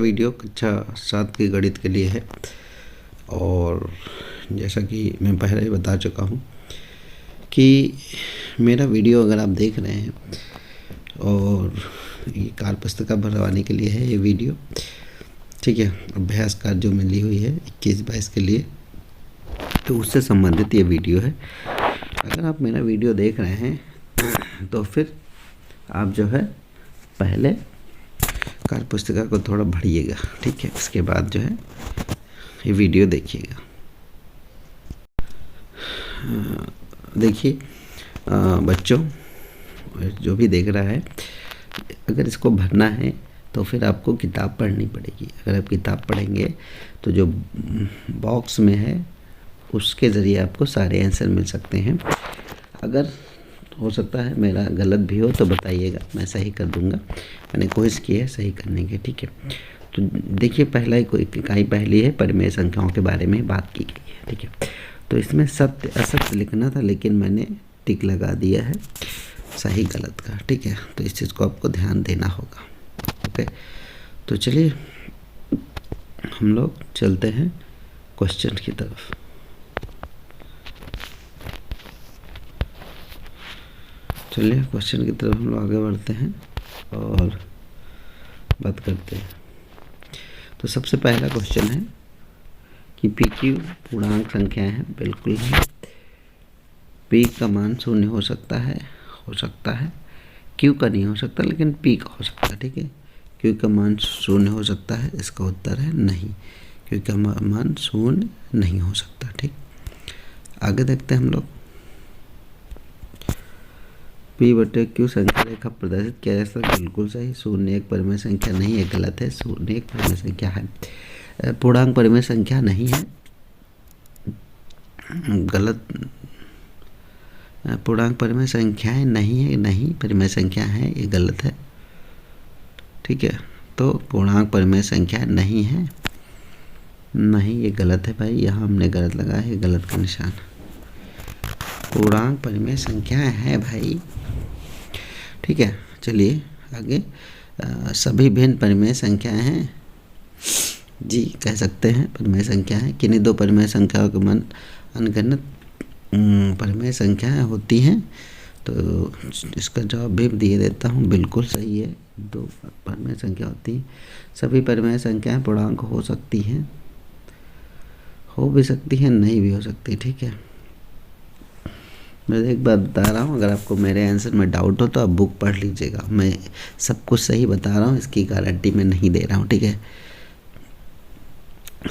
Video कक्षा 7 की गणित के लिए है। और जैसा कि मैं पहले ही बता चुका हूँ कि मेरा वीडियो अगर आप देख रहे हैं और ये कार्य पुस्तिका भरवाने के लिए है ये वीडियो, ठीक है। अभ्यास कार्य जो मिली हुई है 21-22 के लिए, तो उससे संबंधित ये वीडियो है। अगर आप मेरा वीडियो देख रहे हैं तो फिर आप जो है पहले कार्य पुस्तिका को थोड़ा पढ़िएगा, ठीक है। इसके बाद जो है ये वीडियो देखिएगा। देखिए बच्चों, जो भी देख रहा है, अगर इसको भरना है तो फिर आपको किताब पढ़नी पड़ेगी। अगर आप किताब पढ़ेंगे तो जो बॉक्स में है उसके ज़रिए आपको सारे आंसर मिल सकते हैं। अगर हो सकता है मेरा गलत भी हो तो बताइएगा, मैं सही कर दूंगा। मैंने कोशिश की है सही करने की, ठीक है। तो देखिए पहला ही कोई इकाई पहली है, परिमेय संख्याओं के बारे में बात की गई है, ठीक है। तो इसमें सत्य असत्य लिखना था, लेकिन मैंने टिक लगा दिया है सही गलत का, ठीक है। तो इस चीज़ को आपको ध्यान देना होगा, ओके। तो चलिए हम लोग चलते हैं क्वेश्चन की तरफ। चलिए क्वेश्चन की तरफ हम लोग आगे बढ़ते हैं और बात करते हैं। तो सबसे पहला क्वेश्चन है कि पी क्यू पूर्णांक संख्याएं हैं, बिल्कुल है। पी का मान 0 हो सकता है, क्यू का नहीं हो सकता, लेकिन पी का हो सकता है, ठीक है। क्यू का मान 0 हो सकता है, इसका उत्तर है नहीं। क्यू का मान 0 नहीं हो सकता, ठीक। आगे देखते हैं हम लोग। पी बटे क्यू संख्या रेखा प्रदर्शित किया जा सकता है, बिल्कुल सही। 0 एक परिमेय संख्या नहीं है, गलत है। 0 एक परिमेय संख्या है, पूर्णांक परिमेय संख्या नहीं है, गलत। पूर्णांक परिमेय संख्याएं नहीं है, नहीं परिमेय संख्या है, ये गलत है, ठीक है। तो पूर्णांक परिमेय संख्या नहीं है, नहीं ये गलत है भाई, यहाँ हमने गलत लगाया है, गलत का निशान। पूर्णांक परिमेय संख्याएं है भाई, ठीक है। चलिए आगे। सभी भिन्न परिमेय संख्याएं हैं, जी कह सकते हैं परिमेय संख्या है। किन्हीं दो परिमेय संख्याओं के मान अनगिनत परिमेय संख्याएं होती हैं, तो इसका जवाब भी दिए देता हूँ, बिल्कुल सही है। 2 परिमेय संख्या होती हैं। सभी परिमेय संख्याएं पूर्णांक हो सकती हैं, हो भी सकती हैं, नहीं भी हो सकती, ठीक है। मैं एक बात बता रहा हूँ, अगर आपको मेरे आंसर में डाउट हो तो आप बुक पढ़ लीजिएगा। मैं सब कुछ सही बता रहा हूँ, इसकी गारंटी मैं नहीं दे रहा हूँ, ठीक है।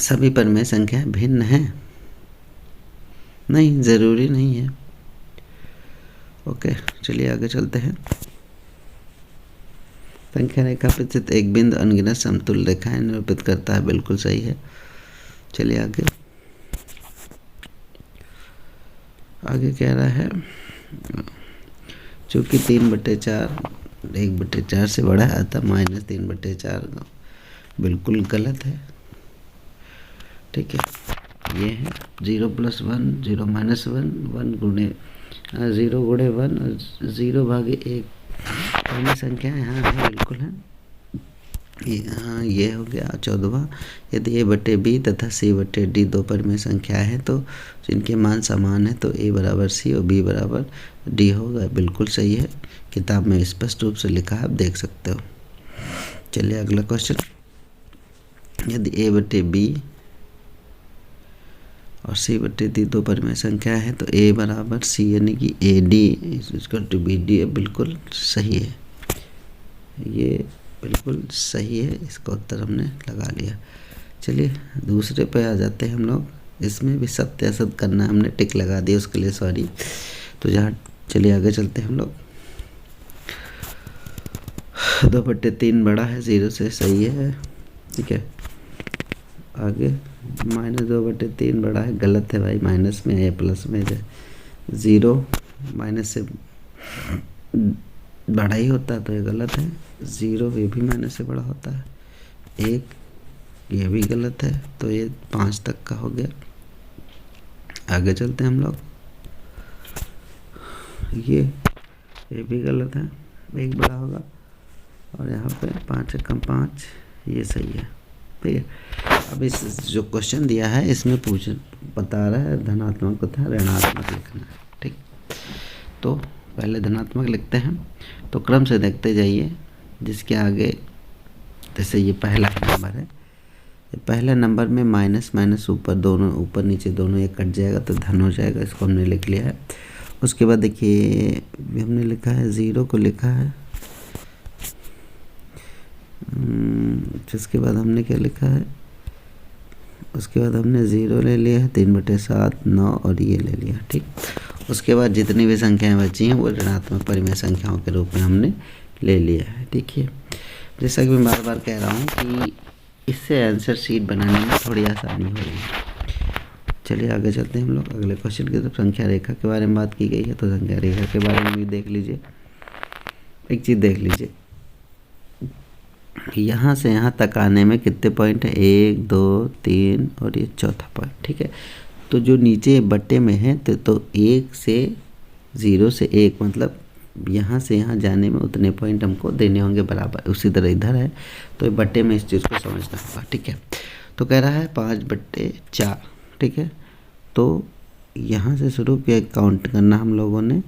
सभी परिमेय संख्याएं भिन्न हैं, नहीं ज़रूरी नहीं है, ओके। चलिए आगे चलते हैं। संख्या रेखा पर स्थित एक बिंदु अनगिनत समतुल्य रेखाएं निरूपित करता है, बिल्कुल सही है। चलिए आगे। आगे कह रहा है चूँकि 3/4 1/4 से बड़ा है, अतः -3/4 बिल्कुल गलत है, ठीक है। ये है 0 + 1 0 - 1 1 गुणे 0 गुणे 1 और 0/1 परिमेय संख्या है, हाँ है, बिल्कुल है। हाँ ये हो गया 14वां। यदि a/b तथा c/d 2 परिमेय संख्या है तो जिनके मान समान है तो a = c और b = d होगा, बिल्कुल सही है। किताब में स्पष्ट रूप से लिखा है, आप देख सकते हो। चलिए अगला क्वेश्चन। यदि a/b और c/d 2 परिमेय संख्या है तो a = c, यानी कि AD = BD, बिल्कुल सही है, ये बिल्कुल सही है। इसका उत्तर हमने लगा लिया। चलिए दूसरे पे आ जाते हैं हम लोग। इसमें भी सत्य असत्य करना, हमने टिक लगा दिया, उसके लिए सॉरी। तो जहाँ चलिए आगे चलते हैं हम लोग। 2/3 बड़ा है 0 से, सही है, ठीक है। आगे -2/3 बड़ा है, गलत है भाई, माइनस में है, प्लस में है। 0 माइनस से बड़ा ही होता है तो ये गलत है। 0 ये भी माइनस से बड़ा होता है। 1 ये भी गलत है, तो ये 5 तक का हो गया। आगे चलते हैं हम लोग। ये भी गलत है, 1 बड़ा होगा, और यहाँ पे 5 × 5 ये सही है। ठीक है। अब इस जो क्वेश्चन दिया है इसमें बता रहा है धनात्मक तथा ऋणात्मक लिखना है। ठीक, तो पहले धनात्मक लिखते हैं, तो क्रम से देखते जाइए। जिसके आगे जैसे ये पहला नंबर है, पहले नंबर में माइनस माइनस ऊपर दोनों, ऊपर नीचे दोनों ये कट जाएगा तो धन हो जाएगा, इसको हमने लिख लिया है। उसके बाद देखिए हमने लिखा है 0 को लिखा है, जिसके बाद हमने क्या लिखा है, उसके बाद हमने 0 ले लिया है, 3/7 9 और ये ले लिया। ठीक, उसके बाद जितनी भी संख्याएं बची हैं वो ऋणात्मक परिमेय संख्याओं के रूप में हमने ले लिया है। ठीक है, जैसा कि मैं बार बार कह रहा हूँ कि इससे आंसर शीट बनाने में थोड़ी आसानी हो रही है। चलिए आगे चलते हैं हम लोग अगले क्वेश्चन की तरफ। संख्या रेखा के बारे में बात की गई है, तो संख्या रेखा के बारे में भी देख लीजिए। एक चीज़ देख लीजिए, यहाँ से यहाँ तक आने में कितने पॉइंट है, 1 2 3 और ये चौथा पॉइंट। ठीक है, तो जो नीचे बट्टे में है तो 1 से 0 से 1 मतलब यहाँ से यहाँ जाने में उतने पॉइंट हमको देने होंगे बराबर। उसी तरह इधर है, तो ये बट्टे में इस चीज़ को समझना होगा। ठीक है, तो कह रहा है 5/4। ठीक है, तो यहाँ से शुरू किया काउंट करना हम लोगों ने,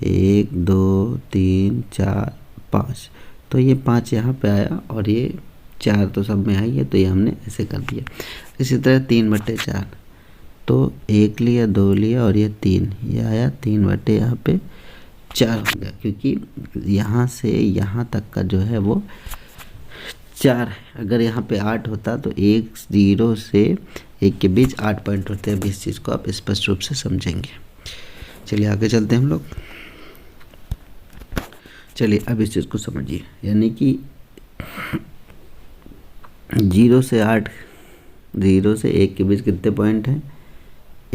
1 2 3 4 5, तो ये 5 यहाँ पे आया और ये 4 तो सब में आई है, तो ये हमने ऐसे कर दिया। इसी तरह 3/4, तो 1 लिया 2 लिया और ये 3, ये आया 3/, यहाँ पे 4 हो गया, क्योंकि यहाँ से यहाँ तक का जो है वो 4 है। अगर यहाँ पे 8 होता तो 1 0 से 1 के बीच 8 पॉइंट होते हैं। अभी इस चीज़ को आप स्पष्ट रूप से समझेंगे। चलिए आगे चलते हैं हम लोग। चलिए अब इस चीज़ को समझिए, यानी कि 0 से 8, 0 से 1 के बीच कितने पॉइंट हैं,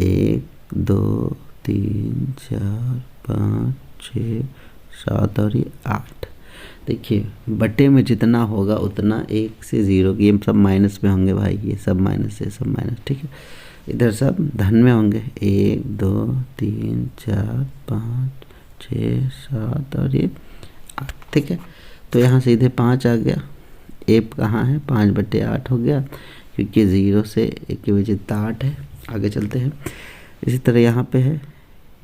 1 2 3 4 5 6 7 और ये 8। देखिए बटे में जितना होगा उतना 1 से 0, ये सब माइनस में होंगे भाई, ये सब माइनस है, सब माइनस। ठीक है, इधर सब धन में होंगे, 1 2 3 4 5 6 7 और ये 8। ठीक है, तो यहाँ सीधे 5 आ गया। एप कहाँ है, 5/8 हो गया, क्योंकि 0 से 1 के बीच इतना 8 है। आगे चलते हैं। इसी तरह यहाँ पे है,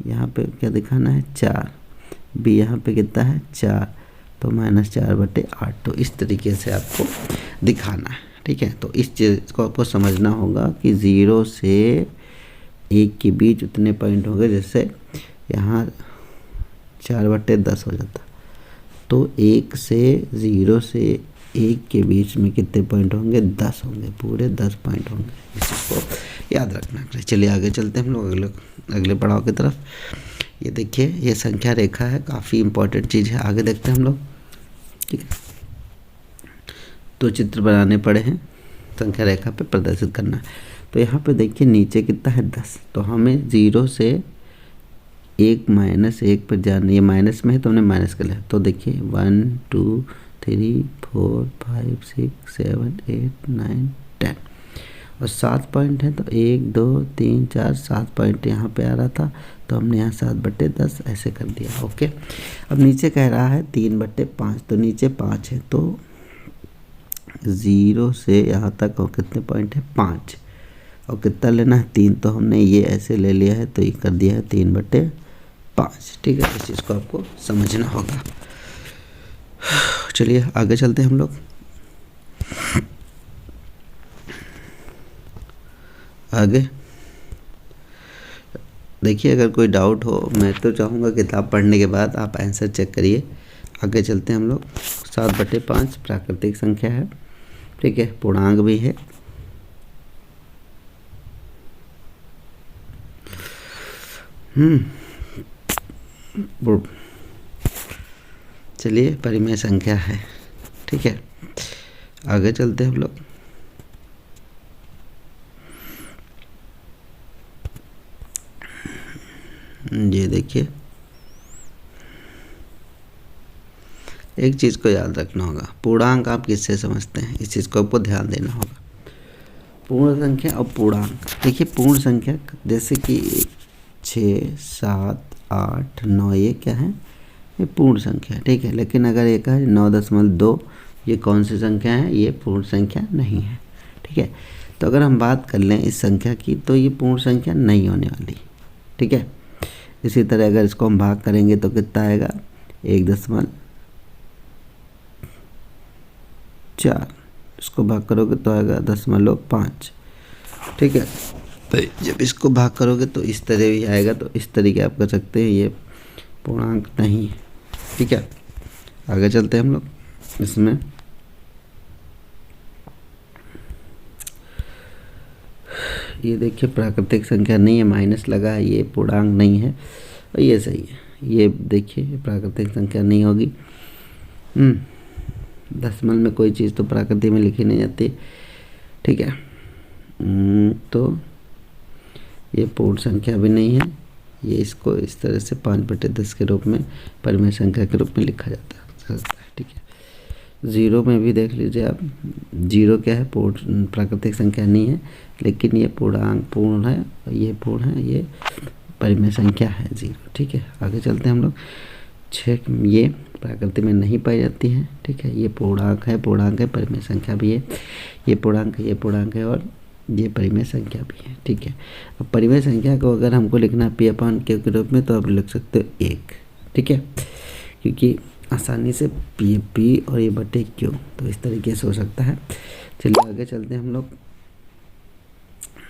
यहाँ पे क्या दिखाना है, 4। बी यहाँ पे कितना है, 4, तो -4/8। तो इस तरीके से आपको दिखाना है। ठीक है, तो इस चीज़ को आपको समझना होगा कि 0 से 1 के बीच उतने पॉइंट होंगे। जैसे यहाँ 4/10 हो जाता, तो 1 से 0 से 1 के बीच में कितने पॉइंट होंगे, 10 होंगे, पूरे 10 पॉइंट होंगे। इस चीज़ को याद रखना है। चलिए आगे चलते हैं हम लोग अगले पड़ाव की तरफ। ये देखिए, ये संख्या रेखा है, काफ़ी इंपॉर्टेंट चीज़ है। आगे देखते हैं हम लोग। ठीक है, तो चित्र बनाने पड़े हैं, संख्या रेखा पे प्रदर्शित करना है। तो यहाँ पे देखिए नीचे कितना है, 10, तो हमें 0 से 1 -1 पर जाना, ये माइनस में है तो हमने माइनस कर लिया। तो देखिए 1 2 3 4 5 6 7 8 9 10 और 7 पॉइंट है, तो 1 2 3 4 7 पॉइंट यहाँ पे आ रहा था, तो हमने यहाँ 7/10 ऐसे कर दिया। ओके, अब नीचे कह रहा है 3/5, तो नीचे 5 है, तो 0 से यहाँ तक और कितने पॉइंट है, 5, और कितना लेना है, 3, तो हमने ये ऐसे ले लिया है, तो ये कर दिया है 3/5। ठीक है, इस चीज़ को आपको समझना होगा। चलिए आगे चलते हैं हम लोग। आगे देखिए, अगर कोई डाउट हो, मैं तो चाहूँगा किताब पढ़ने के बाद आप आंसर चेक करिए। आगे चलते हैं हम लोग। 7/5 प्राकृतिक संख्या है। ठीक है, पूर्णांक भी है। चलिए, परिमेय संख्या है। ठीक है, आगे चलते हैं हम लोग। ये देखिए, एक चीज़ को याद रखना होगा, पूर्णांक आप किससे समझते हैं, इस चीज़ को आपको ध्यान देना होगा। पूर्ण संख्या और पूर्णांक, देखिए पूर्ण संख्या जैसे कि 6 7 8 9, ये क्या है, ये पूर्ण संख्या है। ठीक है, लेकिन अगर एक है 9.2, ये कौन सी संख्या है, ये पूर्ण संख्या नहीं है। ठीक है। तो अगर हम बात कर लें इस संख्या की तो ये पूर्ण संख्या नहीं होने वाली, ठीक है। इसी तरह अगर इसको हम भाग करेंगे तो कितना आएगा, 1.4, इसको भाग करोगे तो आएगा 0.5, ठीक है। तो जब इसको भाग करोगे तो इस तरह भी आएगा, तो इस तरीके आप कर सकते हैं, ये पूर्णांक नहीं है, ठीक है। आगे चलते हैं हम लोग इसमें। ये देखिए प्राकृतिक संख्या नहीं है, माइनस लगा है, ये पूर्णांक नहीं है और ये सही है। ये देखिए प्राकृतिक संख्या नहीं होगी। दशमलव में कोई चीज़ तो प्राकृतिक में लिखी नहीं जाती, ठीक है। तो ये पूर्ण संख्या भी नहीं है। ये इसको इस तरह से 5/10 के रूप में परिमेय संख्या के रूप में लिखा जाता है, ठीक है। 0 में भी देख लीजिए आप, 0 क्या है, पूर्ण प्राकृतिक संख्या नहीं है, लेकिन ये पूर्णांक पूर्ण है, ये पूर्ण है, ये परिमेय संख्या है 0, ठीक है। आगे चलते हैं हम लोग। 6 ये प्राकृतिक में नहीं पाई जाती है, ठीक है। ये पूर्णांक है, परिमेय संख्या भी है, ये पूर्णांक है और ये परिमेय संख्या भी है, ठीक है। अब परिमेय संख्या को अगर हमको लिखना P/Q के रूप में तो आप लिख सकते हो 1, ठीक है, क्योंकि आसानी से P और ये बटे Q, तो इस तरीके से हो सकता है। चलिए आगे चलते हैं हम लोग,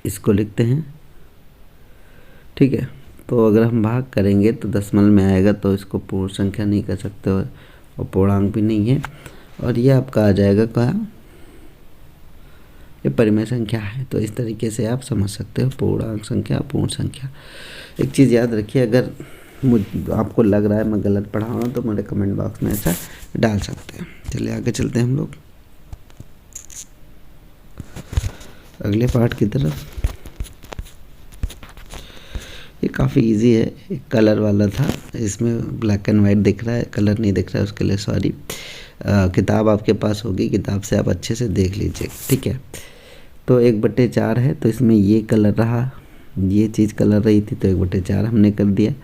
इसको लिखते हैं, ठीक है। तो अगर हम भाग करेंगे तो दशमलव में आएगा, तो इसको पूर्ण संख्या नहीं कर सकते और पूर्णांक भी नहीं है, और ये आपका आ जाएगा क्या, ये परिमेय संख्या है। तो इस तरीके से आप समझ सकते हो पूर्णांक संख्या, पूर्ण संख्या। एक चीज़ याद रखिए, अगर आपको लग रहा है मैं गलत पढ़ा रहा हूँ तो मेरे कमेंट बॉक्स में ऐसा डाल सकते हैं। चलिए आगे चलते हैं हम लोग अगले पार्ट की तरफ। ये काफ़ी इजी है, एक कलर वाला था, इसमें ब्लैक एंड वाइट दिख रहा है, कलर नहीं दिख रहा है, उसके लिए सॉरी। किताब आपके पास होगी, किताब से आप अच्छे से देख लीजिए, ठीक है। तो 1/4 है, तो इसमें ये कलर रहा, ये चीज़ कलर रही थी, तो 1/4 हमने कर दिया।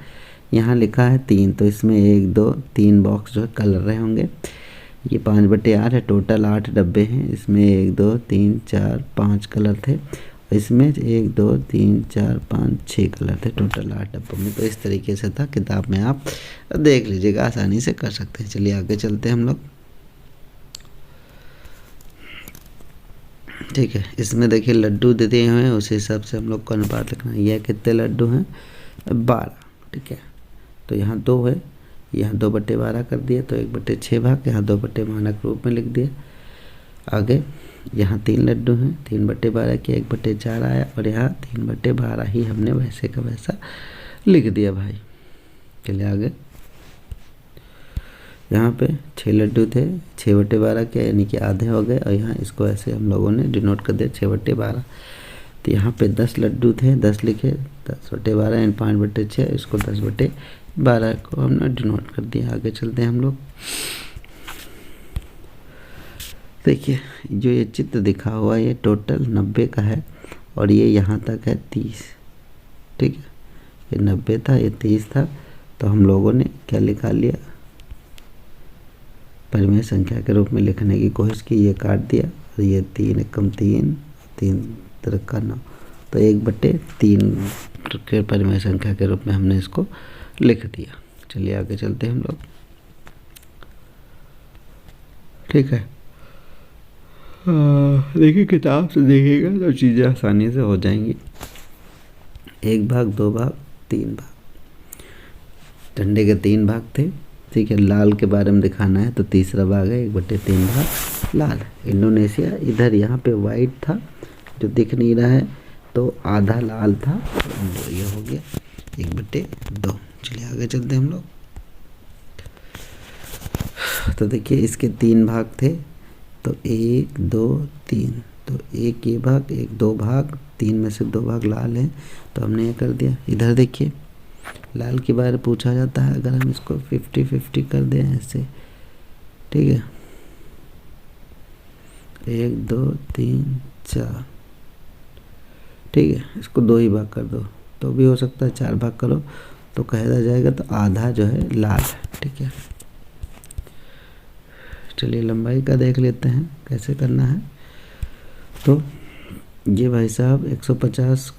यहाँ लिखा है 3, तो इसमें 1 2 3 बॉक्स जो है कलर रहे होंगे। ये 5/8 है, टोटल 8 डब्बे हैं, इसमें 1 2 3 4 5 कलर थे, इसमें 1 2 3 4 5 6 कलर थे, टोटल 8 डब्बों में। तो इस तरीके से था, किताब में आप देख लीजिएगा, आसानी से कर सकते हैं। चलिए आगे चलते हैं हम लोग, ठीक है। इसमें देखिए लड्डू दे दिए हुए हैं, उसी हिसाब से हम लोग को अनुपात लिखना है। यह कितने लड्डू हैं, 12, ठीक है। तो यहाँ 2 है, यहाँ 2/12 कर दिया, तो 1/6 भाग, यहाँ 2 मानक रूप में लिख दिया। आगे यहाँ 3 लड्डू हैं, 3/12 किया, 1/4 आया, और यहाँ 3/12 ही हमने वैसे का वैसा लिख दिया भाई। चलिए आगे, यहाँ पे 6 लड्डू थे, 6/12 के यानी कि आधे हो गए, और यहाँ इसको ऐसे हम लोगों ने डिनोट कर दिया 6/12। तो यहाँ पे 10 लड्डू थे, 10 लिखे, 10/12 यानी 5/6, इसको 10/12 को हमने डिनोट कर दिया। आगे चलते हैं हम लोग, देखिए जो ये चित्र दिखा हुआ ये टोटल 90 का है, और ये यहाँ तक है 30, ठीक है। ये 90 था, ये 30 था, तो हम लोगों ने क्या लिखा लिया, परिमेय संख्या के रूप में लिखने की कोशिश की, ये काट दिया, और ये 3 एकम 3 3 3 9, तो 1/3 के परिमेय संख्या के रूप में हमने इसको लिख दिया। चलिए आगे चलते हैं हम लोग, ठीक है। देखिए किताब से देखिएगा तो चीज़ें आसानी से हो जाएंगी। 1 भाग, 2 भाग, 3 भाग, झंडे के 3 भाग थे, ठीक है। लाल के बारे में दिखाना है तो तीसरा भाग है, 1/3 भाग लाल। इंडोनेशिया, इधर यहाँ पे वाइट था जो दिख नहीं रहा है, तो आधा लाल था, तो ये हो गया 1/2। चलिए आगे चलते हैं हम लोग, तो देखिए इसके 3 भाग थे, तो 1 2 3, तो 1 ये भाग, 1 2 भाग, 3 में से 2 भाग लाल है, तो हमने ये कर दिया। इधर देखिए लाल के बारे पूछा जाता है, अगर हम इसको 50-50 कर दें ऐसे, ठीक है, 1 2 3 4, ठीक है। इसको 2 ही भाग कर दो तो भी हो सकता है, 4 भाग करो तो कहा जाएगा, तो आधा जो है लाल है, ठीक है। चलिए लंबाई का देख लेते हैं कैसे करना है। तो ये भाई साहब 150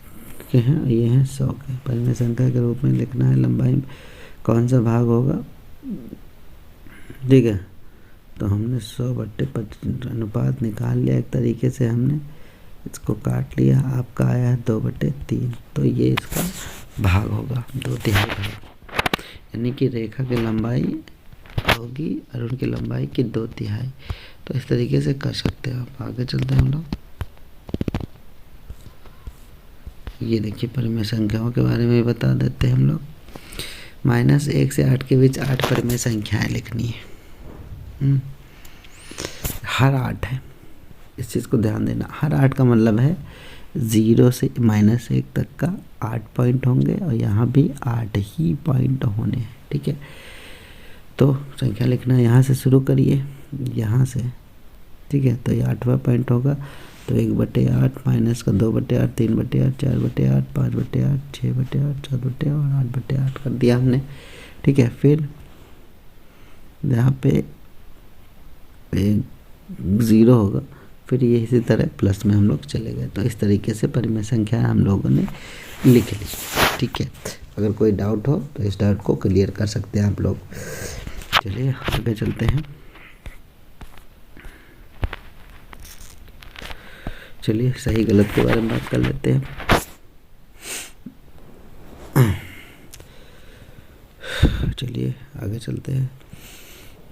के हैं, ये हैं 100 के। परिमेय संख्या के रूप में लिखना है, लंबाई कौन सा भाग होगा, ठीक है। तो हमने 100/25 अनुपात निकाल लिया एक तरीके से, हमने इसको काट लिया, आपका आया है 2/3, तो ये इसका भाग होगा, 2/3 भाग, यानी कि रेखा की लंबाई होगी और उनकी लंबाई की 2/3। तो इस तरीके से कर सकते हो आप। आगे चलते हैं हम लोग। ये देखिए परिमेय संख्याओं के बारे में बता देते हैं हम लोग। -1 से 8 के बीच 8 परिमेय संख्याएं लिखनी है। हर 8 है, इस चीज़ को ध्यान देना। हर 8 का मतलब है 0 से -1 तक का 8 पॉइंट होंगे और यहाँ भी 8 ही पॉइंट होने हैं, ठीक है। तो संख्या लिखना यहाँ से शुरू करिए, यहाँ से, ठीक है। तो ये 8वां पॉइंट होगा, तो 1/8 माइनस का 2/8, 3/8, 4/8, 5/8, 6/8, 7/8 और 8/8 कर दिया हमने, ठीक है। फिर यहाँ पे 0 होगा, फिर ये इसी तरह प्लस में हम लोग चले गए। तो इस तरीके से परिमेय संख्या हम लोगों ने लिख ली, ठीक है। अगर कोई डाउट हो तो इस डाउट को क्लियर कर सकते हैं आप लोग। चलिए आगे चलते हैं। चलिए सही गलत के बारे में बात कर लेते हैं। चलिए आगे चलते हैं।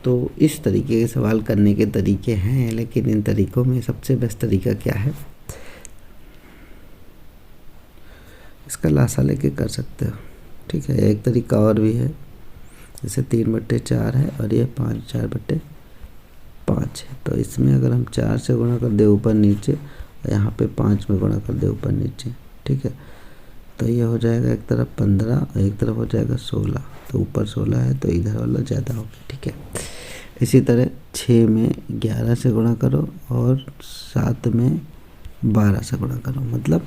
तो इस तरीके के सवाल करने के तरीके हैं, लेकिन इन तरीकों में सबसे बेस्ट तरीका क्या है, इसका लासा लेके कर सकते हो, ठीक है। एक तरीका और भी है, जैसे 3/4 है और ये 4/5 है। तो इसमें अगर हम 4 से गुणा कर दे ऊपर नीचे, यहाँ पे 5 में गुणा कर दे ऊपर नीचे, ठीक है। तो ये हो जाएगा एक तरफ 15 और एक तरफ हो जाएगा 16। तो ऊपर 16 है तो इधर वाला ज़्यादा होगा, ठीक है। इसी तरह 6 में 11 से गुणा करो और 7 में 12 से गुणा करो, मतलब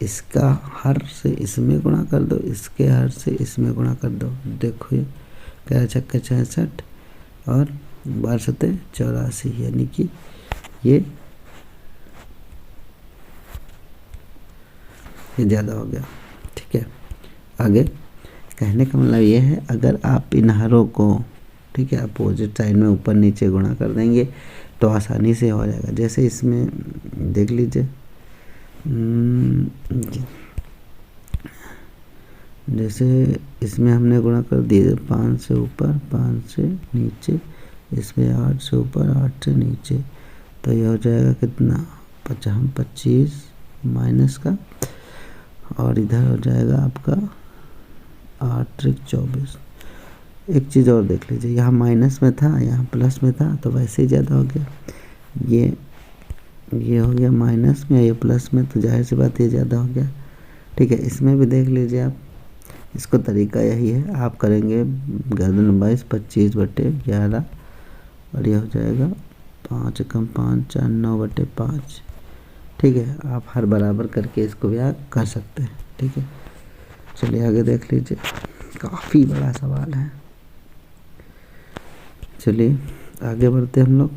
इसका हर से इसमें गुणा कर दो, इसके हर से इसमें गुणा कर दो। देखो ये 11 छक्के 66 और 12 सत्ते 84, यानी कि ये ज़्यादा हो गया, ठीक है। आगे कहने का मतलब ये है, अगर आप इन हरों को, ठीक है, अपोजिट साइड में ऊपर नीचे गुणा कर देंगे तो आसानी से हो जाएगा। जैसे इसमें देख लीजिए, जैसे इसमें हमने गुणा कर दिए 5 से ऊपर 5 से नीचे, इसमें 8 से ऊपर 8 से नीचे, तो ये हो जाएगा कितना 25 माइनस का, और इधर हो जाएगा आपका 8 × 24। एक चीज़ और देख लीजिए, यहाँ माइनस में था, यहाँ प्लस में था, तो वैसे ही ज़्यादा हो गया। ये हो गया माइनस में, ये प्लस में, तो जाहिर सी बात ये ज़्यादा हो गया, ठीक है। इसमें भी देख लीजिए आप, इसको तरीका यही है, आप करेंगे गर्दन 25/11 और ये हो जाएगा 5 × 5 = 9/5, ठीक है। आप हर बराबर करके इसको भी आप कर सकते हैं, ठीक है। चलिए आगे देख लीजिए, काफ़ी बड़ा सवाल है। चलिए आगे बढ़ते हम लोग।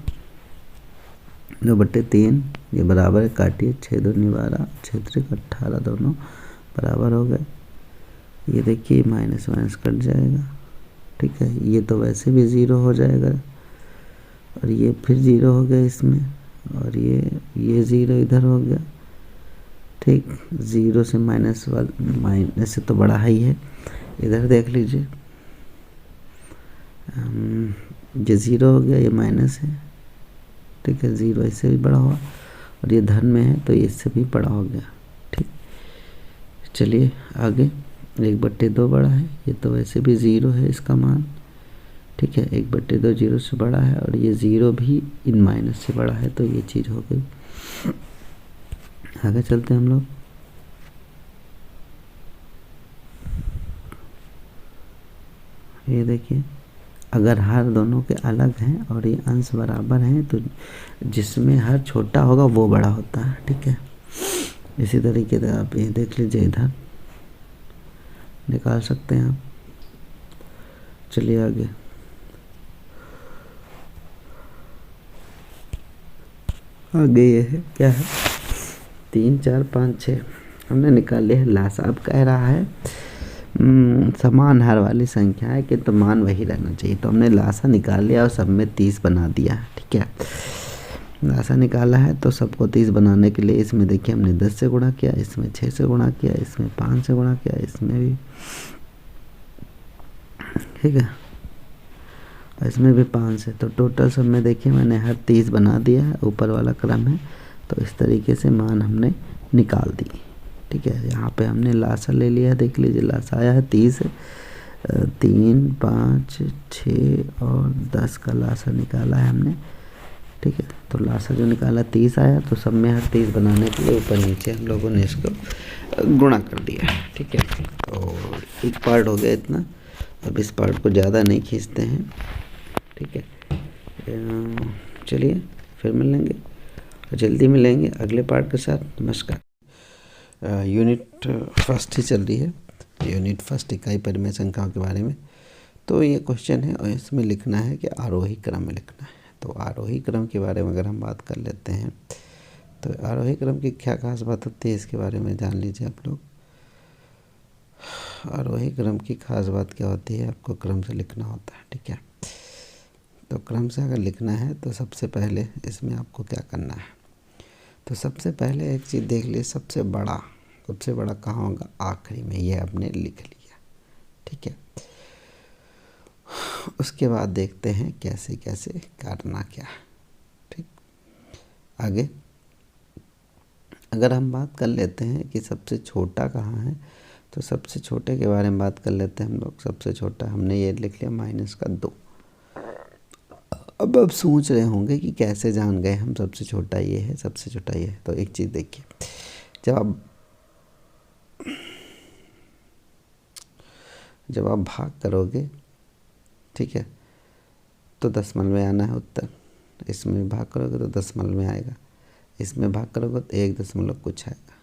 2/3 ये बराबर है, काटिए, 6 दूनी 12, 6 त्रिक 18 दोनों बराबर हो गए। ये देखिए माइनस माइनस कट जाएगा, ठीक है। ये तो वैसे भी 0 हो जाएगा और ये फिर 0 हो गया इसमें, और ये 0 इधर हो गया, ठीक। 0 से माइनस से तो बड़ा ही है। इधर देख लीजिए, ये 0 हो गया, ये माइनस है, ठीक है। 0 इससे भी बड़ा हुआ और ये धन में है तो ये इससे भी बड़ा हो गया, ठीक। चलिए आगे, 1/2 बड़ा है, ये तो वैसे भी 0 है इसका मान, ठीक है। 1/2 0 से बड़ा है और ये 0 भी इन माइनस से बड़ा है, तो ये चीज़ हो गई। आगे चलते हैं हम लोग। ये देखिए, अगर हर दोनों के अलग हैं और ये अंश बराबर हैं तो जिसमें हर छोटा होगा वो बड़ा होता है, ठीक है। इसी तरीके से आप ये देख लीजिए, इधर निकाल सकते हैं आप। चलिए आगे, आगे ये है क्या है, 3 4 5 6 हमने निकाल लिया है लासा। अब कह रहा है समान हर वाली संख्या है कि तो मान वही रहना चाहिए। तो हमने लासा निकाल लिया और सब में 30 बना दिया है। ठीक है, लासा निकाला है तो सबको 30 बनाने के लिए इसमें देखिए हमने 10 से गुणा किया, इसमें 6 से गुणा किया, इसमें 5 से गुणा किया, इसमें भी, ठीक है, इसमें भी 5 से। तो टोटल सब में देखिए मैंने हर 30 बना दिया है, ऊपर वाला क्रम है। तो इस तरीके से मान हमने निकाल दी। ठीक है, यहाँ पे हमने लासा ले लिया, देख लीजिए लासा आया है 30, 3 5 6 और 10 का लासा निकाला है हमने। ठीक है, तो लासा जो निकाला 30 आया। तो सब में हर 30 बनाने के लिए ऊपर नीचे हम लोगों ने इसको गुणा कर दिया। ठीक है, और एक पार्ट हो गया इतना। अब इस पार्ट को ज़्यादा नहीं खींचते हैं। ठीक है, चलिए फिर मिलेंगे, जल्दी मिलेंगे अगले पार्ट के साथ। नमस्कार। यूनिट फर्स्ट ही चल रही है, यूनिट फर्स्ट इकाई परिमेय संख्याओं के बारे में। तो ये क्वेश्चन है और इसमें लिखना है कि आरोही क्रम में लिखना है। तो आरोही क्रम के बारे में अगर हम बात कर लेते हैं तो आरोही क्रम की क्या खास बात होती है इसके बारे में जान लीजिए आप लोग। आरोही क्रम की खास बात क्या होती है, आपको क्रम से लिखना होता है। ठीक है, तो क्रम से अगर लिखना है तो सबसे पहले इसमें आपको क्या करना है, तो सबसे पहले एक चीज़ देख लीजिए, सबसे बड़ा कहाँ होगा, आखिरी में। ये आपने लिख लिया। ठीक है, उसके बाद देखते हैं कैसे कैसे करना क्या है। ठीक, आगे अगर हम बात कर लेते हैं कि सबसे छोटा कहाँ है, तो सबसे छोटे के बारे में बात कर लेते हैं हम लोग। सबसे छोटा हमने ये लिख लिया -2। अब सोच रहे होंगे कि कैसे जान गए हम सबसे छोटा ये है, सबसे छोटा ये है। तो एक चीज़ देखिए, जब आप भाग करोगे, ठीक है, तो दशमलव में आना है उत्तर। इसमें भी भाग करोगे तो दशमलव में आएगा, इसमें भाग करोगे तो 1 दशमलव कुछ आएगा,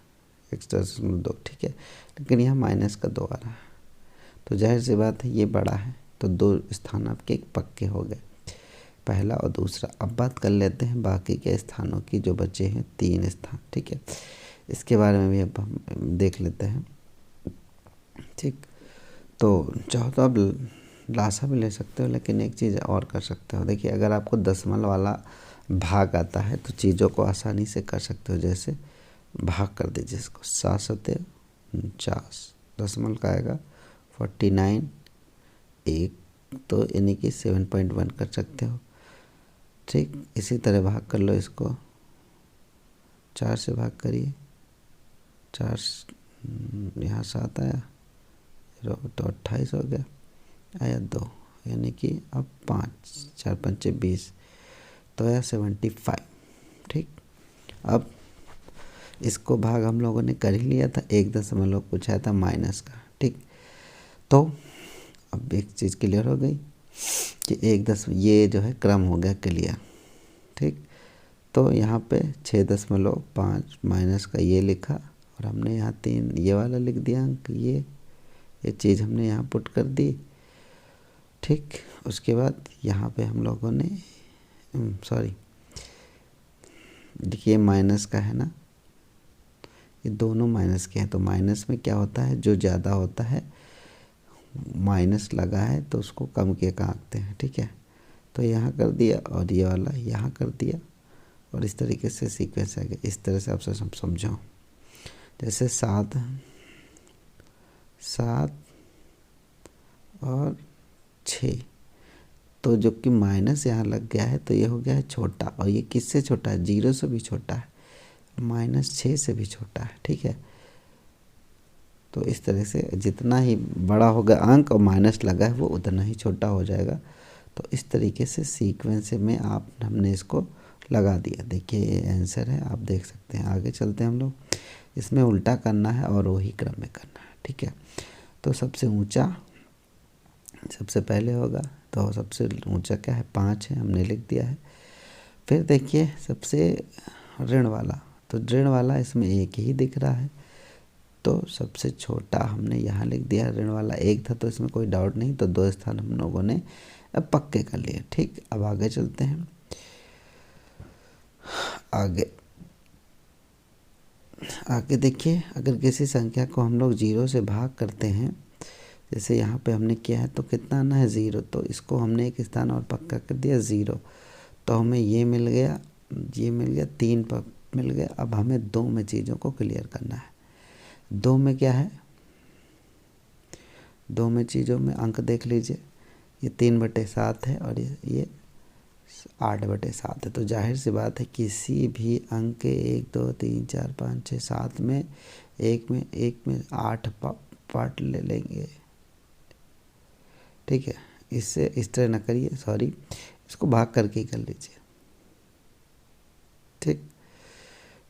1.2। ठीक है, लेकिन यहाँ -2 आ रहा है, तो जाहिर सी बात है ये बड़ा है। तो 2 स्थान आपके पक्के हो गए, पहला और दूसरा। अब बात कर लेते हैं बाकी के स्थानों की, जो बचे हैं 3 स्थान। ठीक है, इसके बारे में भी अब हम देख लेते हैं। ठीक, तो चाहो तो आप लासा भी ले सकते हो, लेकिन एक चीज़ और कर सकते हो। देखिए, अगर आपको दशमलव वाला भाग आता है तो चीज़ों को आसानी से कर सकते हो। जैसे भाग कर दीजिए इसको, 7 सत्ते 49, दशमलव का आएगा 49, 1, तो यानी कि 7.1 कर सकते हो। ठीक, इसी तरह भाग कर लो इसको, 4 से भाग करिए, 4 यहाँ 7 आया तो 28 हो गया, आया 2, यानी कि अब 5, 4 5 20, तो आया 75। ठीक, अब इसको भाग हम लोगों ने कर ही लिया था, 1 दशमलव कुछ आया था माइनस का। ठीक, तो अब एक चीज़ क्लियर हो गई कि ये जो है क्रम हो गया क्लियर। ठीक, तो यहाँ पे 6.5 माइनस का ये लिखा, और हमने यहाँ 3 ये वाला लिख दिया अंक, ये चीज़ हमने यहाँ पुट कर दी। ठीक, उसके बाद यहाँ पे हम लोगों ने देखिए माइनस का है ना, ये दोनों माइनस के हैं। तो माइनस में क्या होता है, जो ज़्यादा होता है, माइनस लगा है तो उसको कम के का आंकते हैं। ठीक है, तो यहाँ कर दिया और ये वाला यहाँ कर दिया, और इस तरीके से सीक्वेंस आ गया। इस तरह से आप समझाओ, जैसे 7 और 6, तो जो कि माइनस यहाँ लग गया है तो ये हो गया है छोटा, और ये किससे छोटा है, 0 से भी छोटा है, -6 से भी छोटा है। ठीक है, तो इस तरह से जितना ही बड़ा होगा अंक और माइनस लगा है वो उतना ही छोटा हो जाएगा। तो इस तरीके से सीक्वेंस में हमने इसको लगा दिया। देखिए ये आंसर है, आप देख सकते हैं। आगे चलते हैं हम लोग, इसमें उल्टा करना है और वही क्रम में करना है। ठीक है, तो सबसे ऊंचा सबसे पहले होगा, तो सबसे ऊंचा क्या है, 5 है, हमने लिख दिया है। फिर देखिए सबसे ऋण वाला, तो ऋण वाला इसमें 1 ही दिख रहा है, तो सबसे छोटा हमने यहाँ लिख दिया। ऋण वाला 1 था तो इसमें कोई डाउट नहीं, तो 2 स्थान हम लोगों ने अब पक्के कर लिए। ठीक, अब आगे चलते हैं। आगे आगे देखिए, अगर किसी संख्या को हम लोग 0 से भाग करते हैं, जैसे यहाँ पे हमने किया है, तो कितना आना है 0, तो इसको हमने एक स्थान और पक्का कर दिया 0, तो हमें ये मिल गया, ये मिल गया, 3 मिल गया। अब हमें 2 में चीज़ों को क्लियर करना है। 2 में क्या है, 2 में चीज़ों में अंक देख लीजिए, ये 3/7 है और ये 8/7 है। तो जाहिर सी बात है किसी भी अंक के 1 2 3 4 5 6 7 में एक में 8 पार्ट ले लेंगे। ठीक है, इससे इस तरह ना करिए, सॉरी, इसको भाग करके ही कर लीजिए। ठीक,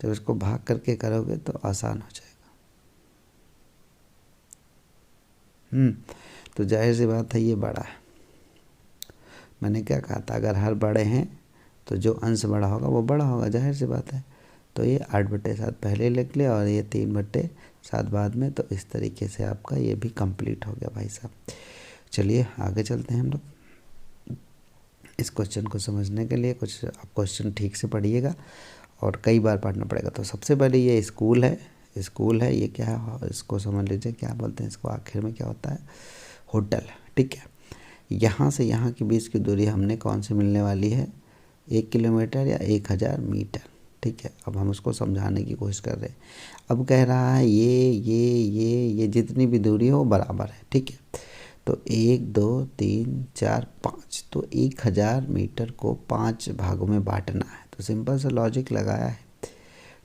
जब इसको भाग करके करोगे तो आसान हो जाएगा। तो जाहिर सी बात है ये बड़ा है। मैंने क्या कहा था, अगर हर बड़े हैं तो जो अंश बड़ा होगा वो बड़ा होगा, जाहिर सी बात है। तो ये 8/7 पहले लिख लिया और ये 3/7 बाद में। तो इस तरीके से आपका ये भी कंप्लीट हो गया भाई साहब। चलिए आगे चलते हैं हम लोग। इस क्वेश्चन को समझने के लिए कुछ आप क्वेश्चन ठीक से पढ़िएगा और कई बार पढ़ना पड़ेगा। तो सबसे पहले ये स्कूल है, ये क्या है, इसको समझ लीजिए, क्या बोलते हैं इसको, आखिर में क्या होता है, होटल। ठीक है, यहाँ से यहाँ के बीच की दूरी हमने कौन सी मिलने वाली है, 1 किलोमीटर या 1000 मीटर। ठीक है, अब हम उसको समझाने की कोशिश कर रहे हैं। अब कह रहा है ये जितनी भी दूरी हो वो बराबर है। ठीक है, तो 1 2 3 4 5, तो 1000 मीटर को 5 भागों में बांटना है। तो सिंपल सा लॉजिक लगाया है।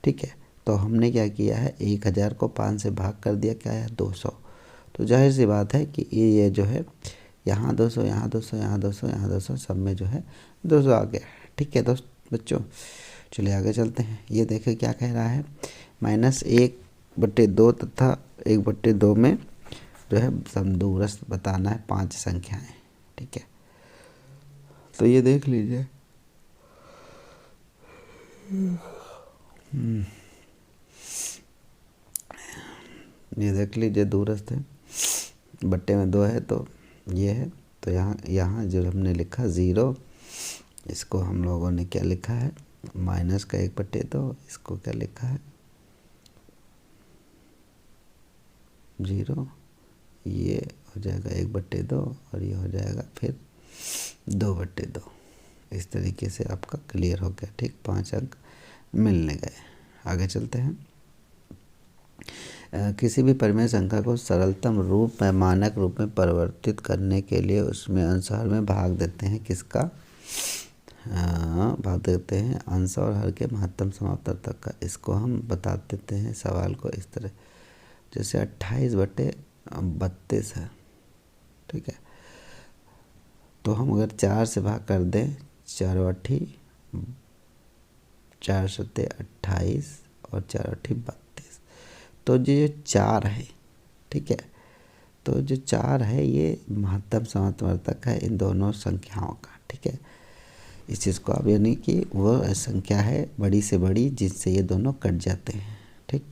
ठीक है, तो हमने क्या किया है, 1000 को 5 से भाग कर दिया, क्या है 200। तो जाहिर सी बात है कि ये जो है यहाँ 200, यहाँ 200, यहाँ 200, यहाँ 200, सब में जो है 200 आ गया। ठीक है बच्चों, चलिए आगे चलते हैं। ये देखिए क्या कह रहा है, -1/2 तथा 1/2 में जो है समदूरस्थ बताना है 5 संख्याएं। ठीक है, तो ये देख लीजिए, ये देख लीजिए, दूरस्थ है, बट्टे में 2 है, तो ये है। तो यहाँ जो हमने लिखा 0, इसको हम लोगों ने क्या लिखा है, माइनस का 1/2, इसको क्या लिखा है 0, ये हो जाएगा 1/2 और ये हो जाएगा फिर 2/2। इस तरीके से आपका क्लियर हो गया। ठीक, 5 अंक मिलने गए। आगे चलते हैं। किसी भी परिमेय संख्या को सरलतम रूप में मानक रूप में परिवर्तित करने के लिए उसमें अंश और हर में भाग देते हैं। किसका भाग देते हैं, अंश और हर के महत्तम समाप्त तक का। इसको हम बता देते हैं सवाल को इस तरह, जैसे 28/32 है। ठीक है, तो हम अगर 4 से भाग कर दें, 4 8 4 7 28 और 4 8 32, तो जो 4 है, ठीक है, तो जो 4 है ये महत्तम समावर्तक है इन दोनों संख्याओं का। ठीक है, इस चीज़ को आप, यानी कि वह संख्या है बड़ी से बड़ी जिससे ये दोनों कट जाते हैं। ठीक,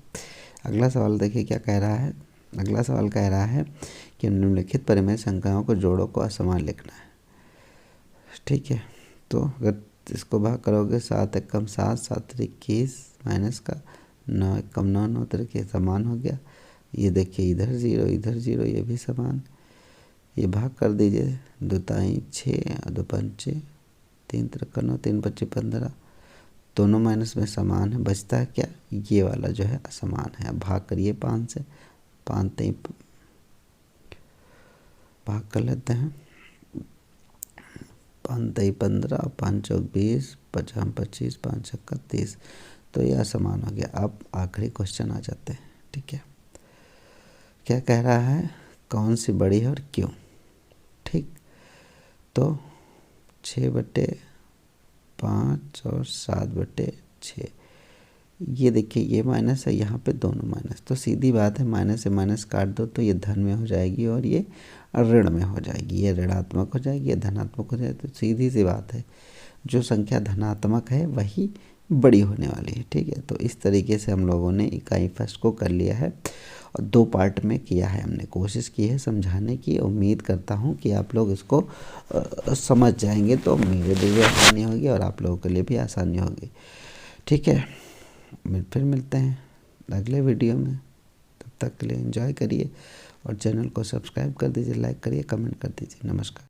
अगला सवाल देखिए क्या कह रहा है। अगला सवाल कह रहा है कि निम्नलिखित परिमेय संख्याओं को जोड़ों को असमान लिखना है। ठीक है, तो अगर इसको भाग करोगे, 7 एकम 7, 7 21 माइनस का 9 एकम 9, 9 तरीके समान हो गया। ये देखिए इधर 0 इधर 0, ये भी समान। ये भाग कर दीजिए, 2 ताई 6 और 2 पंचे 3 त्रिका 9, 3 25 15, दोनों माइनस में समान है। बचता है क्या, ये वाला जो है असमान है। अब भाग करिए 5 से, 5 3 भाग कर लेते हैं, 5 3 15, 5 4 20, 5 25, 5 6 30, तो ये असमान हो गया। अब आखिरी क्वेश्चन आ जाते हैं। ठीक है, क्या कह रहा है, कौन सी बड़ी है और क्यों। ठीक, तो 6/5 और 7/6, ये देखिए ये माइनस है, यहाँ पे दोनों माइनस, तो सीधी बात है माइनस से माइनस काट दो तो ये धन में हो जाएगी और ये ऋण में हो जाएगी। ये ऋणात्मक हो जाएगी, ये धनात्मक हो जाएगी। तो सीधी सी बात है, जो संख्या धनात्मक है वही बड़ी होने वाली है। ठीक है, तो इस तरीके से हम लोगों ने इकाई फर्स्ट को कर लिया है और 2 पार्ट में किया है। हमने कोशिश की है समझाने की। उम्मीद करता हूँ कि आप लोग इसको समझ जाएंगे, तो मेरे लिए भी आसानी होगी और आप लोगों के लिए भी आसानी होगी। ठीक है, फिर मिलते हैं अगले वीडियो में। तब तक के लिए एंजॉय करिए और चैनल को सब्सक्राइब कर दीजिए, लाइक करिए, कमेंट कर दीजिए। नमस्कार।